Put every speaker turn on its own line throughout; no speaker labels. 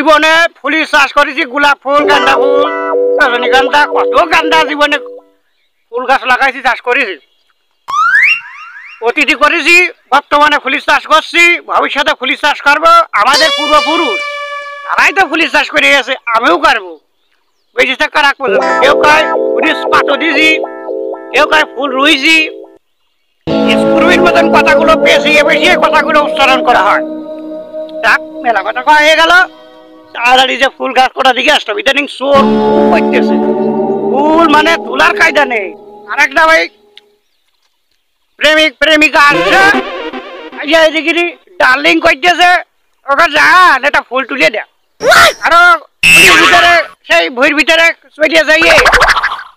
জীবনে ফুলের চাষ করেছি, গোলাপ ফুল, গাঁদা ফুল, রজনীগন্ধা, কত গাঁদা জীবনে ফুল গাছ লাগাইছি, চাষ করেছি, অতিথি করেছি। বর্তমানে ফুলের চাষ করছি, ভবিষ্যতে ফুলের চাষ করবো। আমাদের পূর্বপুরুষ তারাই তো ফুলের চাষ করে গেছে, আমিও করবো বেঁচে থাকার আগ পর্যন্ত। কেউ কয় ফুলের পাতো দিয়েছি, কেউ কয় ফুল রুইছি। স্কুলের মতন কথাগুলো পেঁচিয়ে পেঁচিয়ে কথাগুলো উচ্চারণ করা হয়। যাক, মেলা কথা কয়া হয়ে গেল। তাড়াতাড়ি যে ফুল গাছ কটা দিকে আসতো, ইদানিং চোর করতেছে, ফুল মানে তোলার কায়দা নেই। আর একটা ভাই প্রেমিক প্রেমিকা আসছে, এদিকে ডার্লিং করতেছে, ওকে যান একটা ফুল তুলে দেয়। আরো ভিতরে সেই ভুঁইর ভিতরে চলিয়ে যাইয়ে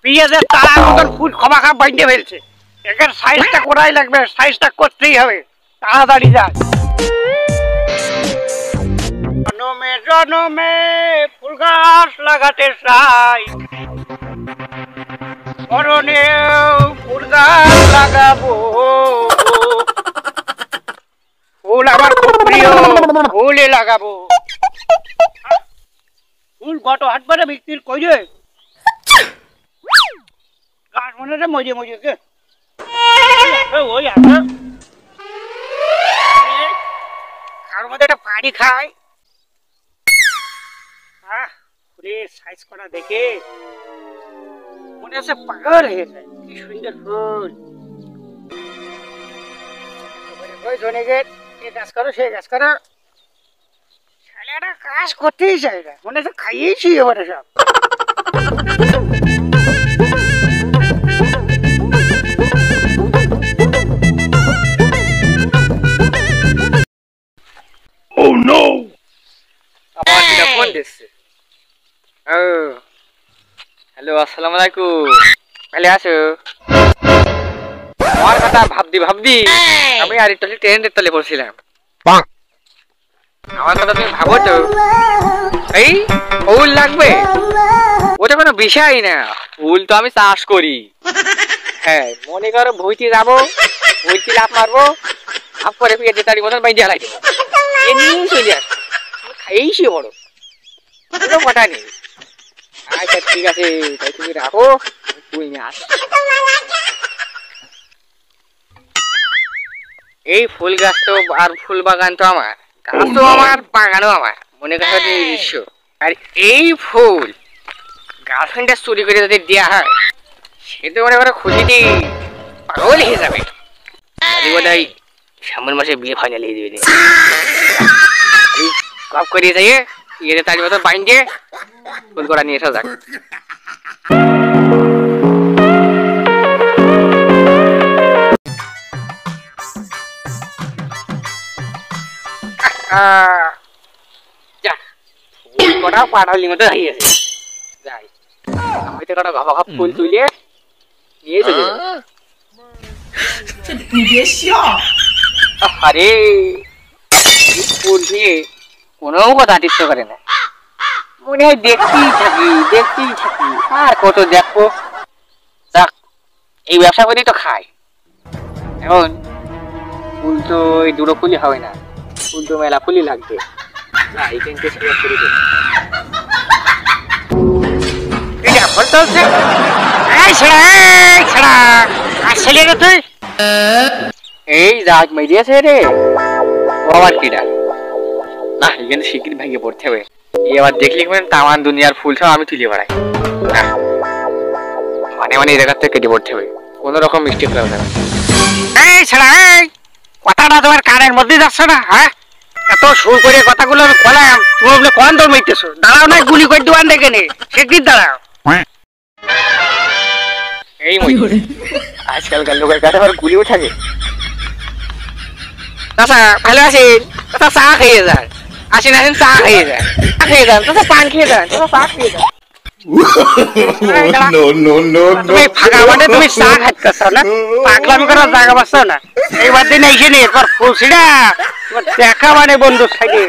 পেঁয়াজের তার মতন ফুল খবা খাপ বাইন্দে ফেলছে। একের সাইজটা করাই লাগবে, সাইজটা করতেই হবে, তাড়াতাড়ি যান। জনমে জনমে ফুল গাছ লাগাতে চাই, মরণেও ফুল গাছ লাগাবো। ফুল আমার খুব প্রিয়, ফুলে লাগাবো। ফুল কত হাট বারে বিক্রি করে গাছ মনে রে মজে মজে কে ওই আছে কার মধ্যে একটা পানি খায়। ফুলের সাইজ করা দেখে মনে হচ্ছে পাগল হয়ে যায়। কি সুন্দর ফুল! ওই জনে গেট এ কাজ করো, সে কাজ করো, ছেলেটা কাজ করতেই চাই না, মনে হচ্ছে খাইয়েছি এবারে সব।
Oh no!
হ্যালো, আসসালামু আলাইকুম। ভালো আছো? আমার কথা ভাবদি আমি আর একটু ট্রেনের তলে পড়ছিলাম। আমার কথা তুমি ভাবো তো? এই ফুল লাগবে, ওটা কোনো বিষয় না। ফুল তো আমি চাষ করি। হ্যাঁ, মনে করো ভুইতে যাবো, ভুইতে লাফ মারবো, লাফ করে পেয়ে যেতারি মতন বাইরে হালাই দেবো, এমনি চলে আসবো, খাইয়েছি বড়, কোনো কথা নেই। আচ্ছা ঠিক আছে, তাই তুমি রাখো, ফুল নিয়ে আস। এই ফুল গাছ তো আর ফুল বাগান তো আমার, গাছ তো আমার, বাগানও আমার, মনে করো নিজস্ব। আর এই ফুল গার্লফ্রেন্ডের চুরি করে যদি দেওয়া হয়, সে তো মনে করো খুশিতে পাগল হয়ে যাবে। বোধহয় সামনের মাসে বিয়ে ফাইনাল হয়ে যাবে। কপ করিয়ে যাইয়ে ইয়ে তার মতো বাইন্ডে ফুল করা নিয়ে এসো যাক। কটা পাটালি মতো হয়ে গেছে, যাই আমি তো কটা ঘাপা ঘাপ ফুল তুলে নিয়ে চলে যাবো। আরে ফুল দিয়ে কোনো কথা টিকতে পারে না, মনে হয় দেখতেই থাকি আর কত দেখবো। যাক, এই ব্যবসা করেই তো খাই। এখন ফুল তো এই দুটো ফুলই হবে না, ফুল তো মেলা ফুলই লাগবে। এই যাক মেরিয়েছে রে, ও আবার কিডা না, এখানে শিগগির ভেঙে পড়তে হবে। এবার দেখলি তামান দুনিয়ার ফুল সব আমি তুলে বেড়াই, মানে এই জায়গার থেকে কেটে পড়তে হবে, কোনো রকম মিস্টেক হবে না।
এই ছেড়া, কথাটা তোমার কানের মধ্যে যাচ্ছে না? হ্যাঁ, এত সুর করে কথাগুলো বললাম, তুমি বলে কোন দৌড় মারতেছো? দাঁড়াও না, গুলি করে দেওয়ান দেখে নে, সেদিন দাঁড়াও।
এই আজকালকার লোকের কাছে আবার গুলিও থাকে। চাচা ভালো আছেন? চাচা চা খেয়ে যান, আসেন চা খেয়ে যান, চাচা পান খেয়ে যান, চাচা চা খেয়ে যান।
তুমি ফাঁকা মানে তুমি চা খাচ্ছ না, পাগলামি করার জায়গা পাচ্ছ না। এইবার দিন এসে নি ফুল ছিড়া দেখা মানে বন্ধুর সাইডে